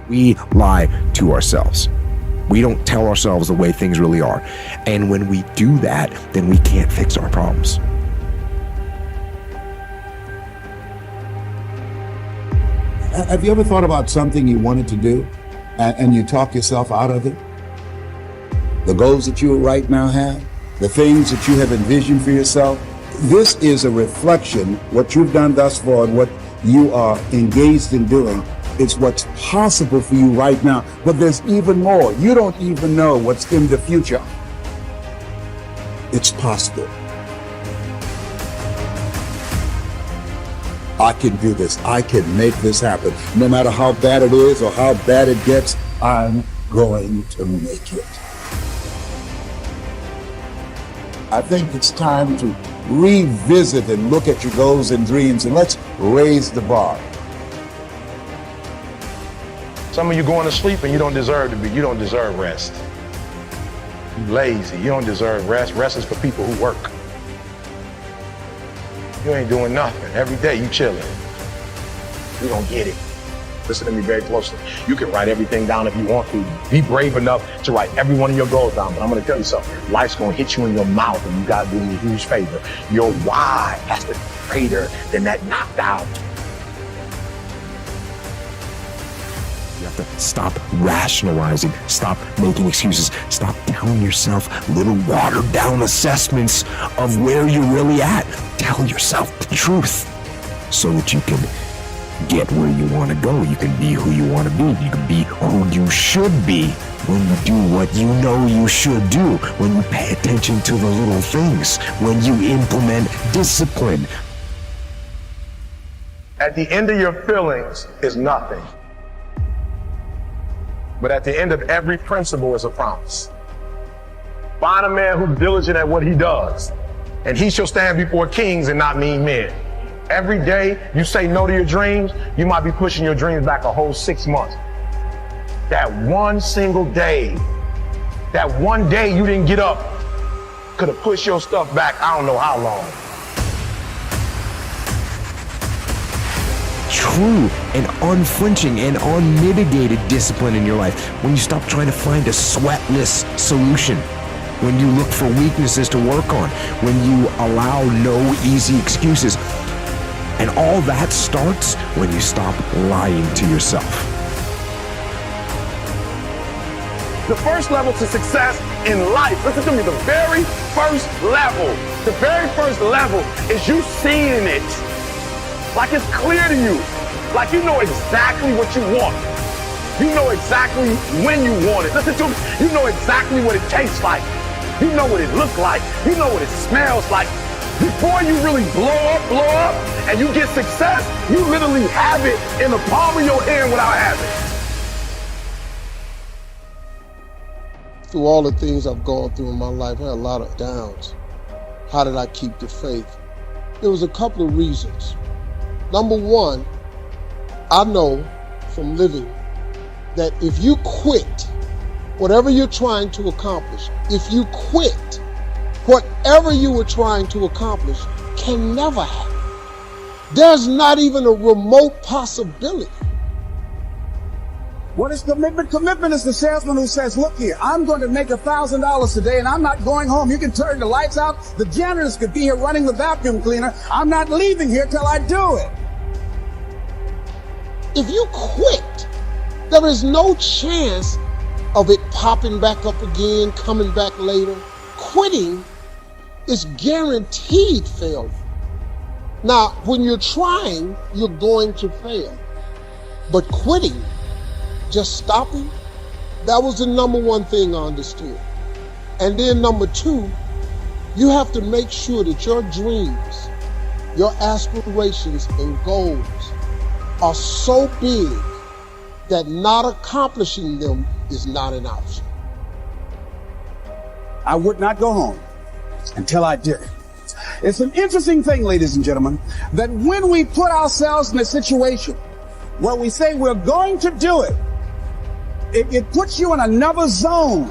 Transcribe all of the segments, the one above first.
We lie to ourselves. We don't tell ourselves the way things really are. And when we do that, then we can't fix our problems. Have you ever thought about something you wanted to do and you talk yourself out of it? The goals that you right now have, the things that you have envisioned for yourself, this is a reflection, what you've done thus far and what you are engaged in doing. It's what's possible for you right now, but there's even more. You don't even know what's in the future. It's possible. I can do this. I can make this happen. No matter how bad it is or how bad it gets, I'm going to make it. I think it's time to revisit and look at your goals and dreams, and let's raise the bar. Some of you going to sleep and you don't deserve rest. You lazy, you don't deserve rest. Rest is for people who work. You ain't doing nothing. Every day you chilling. You don't get it. Listen to me very closely. You can write everything down if you want to. Be brave enough to write every one of your goals down. But I'm going to tell you something. Life's going to hit you in your mouth and you got to do me a huge favor. Your why has to be greater than that knocked out. You have to stop rationalizing, stop making excuses, stop telling yourself little watered down assessments of where you're really at. Tell yourself the truth so that you can get where you want to go. You can be who you want to be. You can be who you should be when you do what you know you should do, when you pay attention to the little things, when you implement discipline. At the end of your feelings is nothing. But at the end of every principle is a promise. Find a man who's diligent at what he does, and he shall stand before kings and not mean men. Every day you say no to your dreams, you might be pushing your dreams back a whole 6 months. That one single day, that one day you didn't get up, could have pushed your stuff back I don't know how long. True and unflinching and unmitigated discipline in your life, when you stop trying to find a sweatless solution, when you look for weaknesses to work on, when you allow no easy excuses. And all that starts when you stop lying to yourself. The first level to success in life, listen to me, the very first level is you seeing it. Like it's clear to you. Like you know exactly what you want. You know exactly when you want it. Listen to me. You know exactly what it tastes like. You know what it looks like. You know what it smells like. Before you really blow up, and you get success, you literally have it in the palm of your hand without having it. Through all the things I've gone through in my life, I had a lot of downs. How did I keep the faith? There was a couple of reasons. Number one, I know from living that if you quit whatever you're trying to accomplish, if you quit, whatever you were trying to accomplish can never happen. There's not even a remote possibility. What is commitment? Commitment is the salesman who says, look here, I'm going to make $1,000 today and I'm not going home. You can turn the lights out. The janitors could be here running the vacuum cleaner. I'm not leaving here till I do it. If you quit, there is no chance of it popping back up again, coming back later. Quitting is guaranteed failure. Now, when you're trying, you're going to fail. But quitting, just stopping, that was the number one thing I understood. And then number two, you have to make sure that your dreams, your aspirations and goals are so big that not accomplishing them is not an option. I would not go home until I did it. It's an interesting thing, ladies and gentlemen, that when we put ourselves in a situation where we say we're going to do it, it puts you in another zone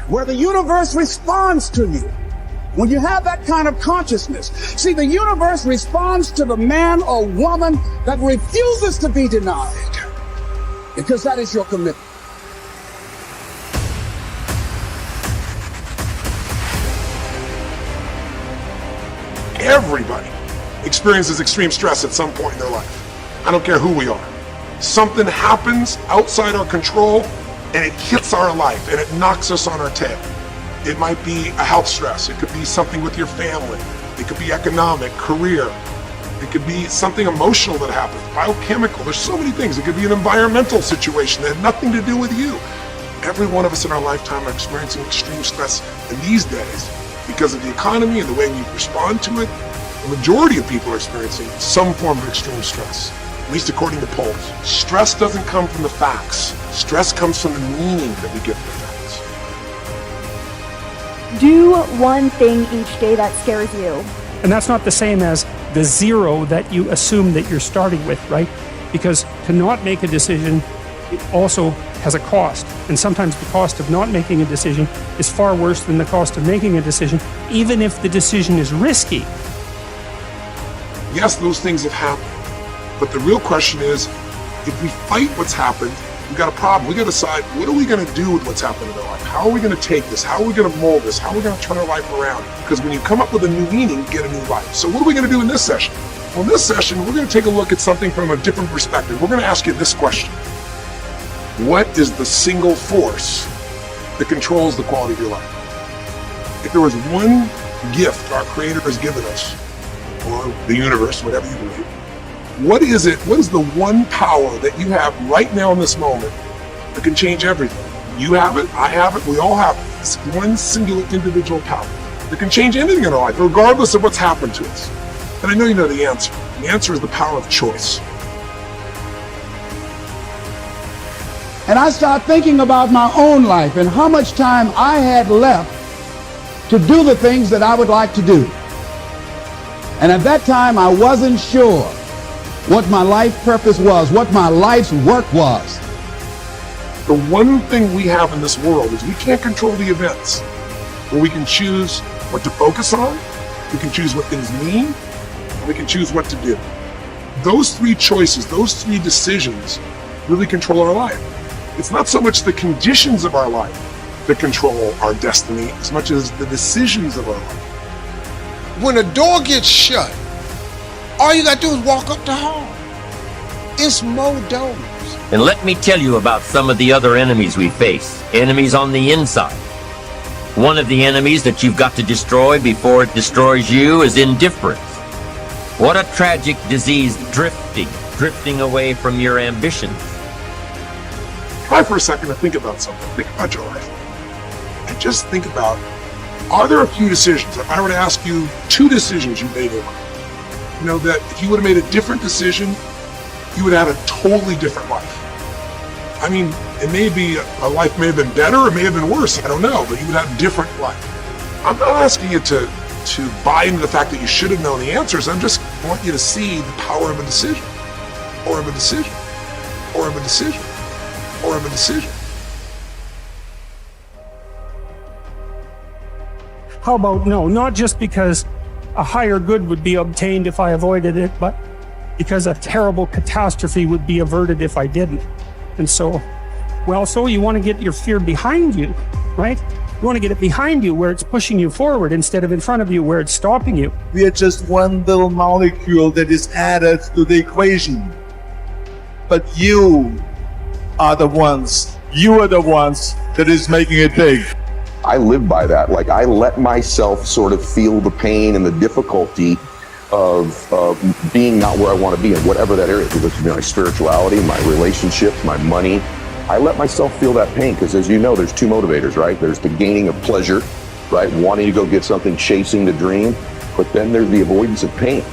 where the universe responds to you. When you have that kind of consciousness, see, the universe responds to the man or woman that refuses to be denied. Because that is your commitment. Everybody experiences extreme stress at some point in their life. I don't care who we are. Something happens outside our control and it hits our life and it knocks us on our tail. It might be a health stress. It could be something with your family. It could be economic, career. It could be something emotional that happens, biochemical. There's so many things. It could be an environmental situation that had nothing to do with you. Every one of us in our lifetime are experiencing extreme stress in these days because of the economy and the way we respond to it. The majority of people are experiencing some form of extreme stress, at least according to polls. Stress doesn't come from the facts. Stress comes from the meaning that we give to the facts. Do one thing each day that scares you. And that's not the same as the zero that you assume that you're starting with, right? Because to not make a decision, it also has a cost. And sometimes the cost of not making a decision is far worse than the cost of making a decision, even if the decision is risky. Yes, those things have happened. But the real question is, if we fight what's happened, we've got a problem. We've got to decide, what are we going to do with what's happened in our life? How are we going to take this? How are we going to mold this? How are we going to turn our life around? Because when you come up with a new meaning, you get a new life. So what are we going to do in this session? Well, in this session, we're going to take a look at something from a different perspective. We're going to ask you this question. What is the single force that controls the quality of your life? If there was one gift our Creator has given us, or the universe, whatever you believe, what is it? What is the one power that you have right now in this moment that can change everything? You have it, I have it, we all have it. It's one singular individual power that can change anything in our life, regardless of what's happened to us. And I know you know the answer. The answer is the power of choice. And I start thinking about my own life and how much time I had left to do the things that I would like to do. And at that time, I wasn't sure what my life purpose was, what my life's work was. The one thing we have in this world is we can't control the events, but we can choose what to focus on, we can choose what things mean, and we can choose what to do. Those three choices, those three decisions really control our life. It's not so much the conditions of our life that control our destiny as much as the decisions of our life. When a door gets shut, all you gotta do is walk up the hall. It's more doors. And let me tell you about some of the other enemies we face, enemies on the inside. One of the enemies that you've got to destroy before it destroys you is indifference. What a tragic disease, drifting away from your ambitions. Try for a second to think about something. Think about your life. And just think about, are there a few decisions? If I were to ask you 2 decisions you made in life, you know that if you would have made a different decision, you would have had a totally different life. I mean, it may be, a life may have been better, or it may have been worse, I don't know, but you would have a different life. I'm not asking you to buy into the fact that you should have known the answers. I just want you to see the power of a decision, or of a decision, or of a decision, or of a decision. How about no, not just because a higher good would be obtained if I avoided it, but because a terrible catastrophe would be averted if I didn't. And so, well, so you want to get your fear behind you, right? You want to get it behind you where it's pushing you forward instead of in front of you where it's stopping you. We are just one little molecule that is added to the equation. But you are the ones that is making it big. I live by that. Like, I let myself sort of feel the pain and the difficulty of being not where I want to be in whatever that area is. Whether it's my spirituality, my relationships, my money. I let myself feel that pain because, as you know, there's 2 motivators, right? There's the gaining of pleasure, right? Wanting to go get something, chasing the dream. But then there's the avoidance of pain.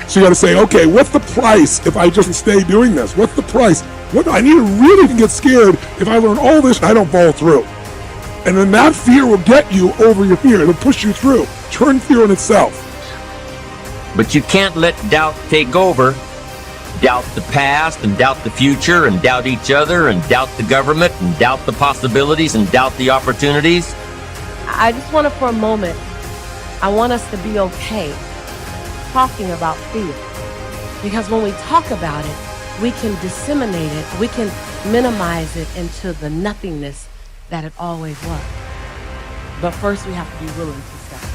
So you got to say, okay, what's the price if I just stay doing this? What's the price? What I need to really get scared if I learn all this and I don't follow through. And then that fear will get you over your fear. It'll push you through. Turn fear on itself. But you can't let doubt take over. Doubt the past and doubt the future and doubt each other and doubt the government and doubt the possibilities and doubt the opportunities. I just want to, for a moment, I want us to be okay talking about fear. Because when we talk about it, we can disseminate it, we can minimize it into the nothingness that it always was. But first we have to be willing to step